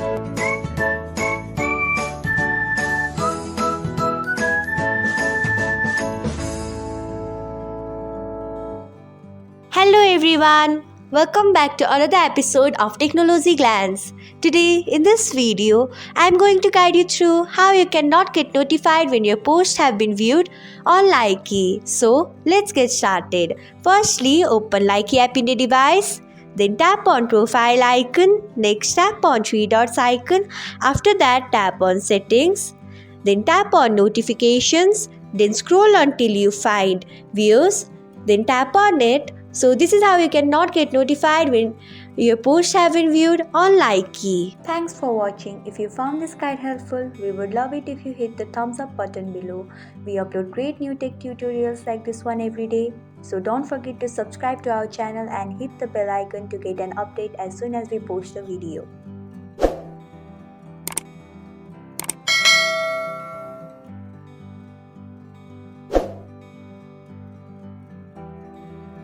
Hello everyone, welcome back to another episode of Technologyglance. Today in this video, I am going to guide you through how you cannot get notified when your posts have been viewed on Likee. So let's get started. Firstly, open Likee app in your device. Then tap on profile icon. Next tap on three dots icon. After that tap on settings. Then tap on notifications. Then scroll until you find views. Then tap on it. So this is how you cannot get notified when your posts have been viewed on Likee. Thanks for watching. If you found this guide helpful, we would love it if you hit the thumbs up button below. We upload great new tech tutorials like this one every day. So don't forget to subscribe to our channel and hit the bell icon to get an update as soon as we post a video.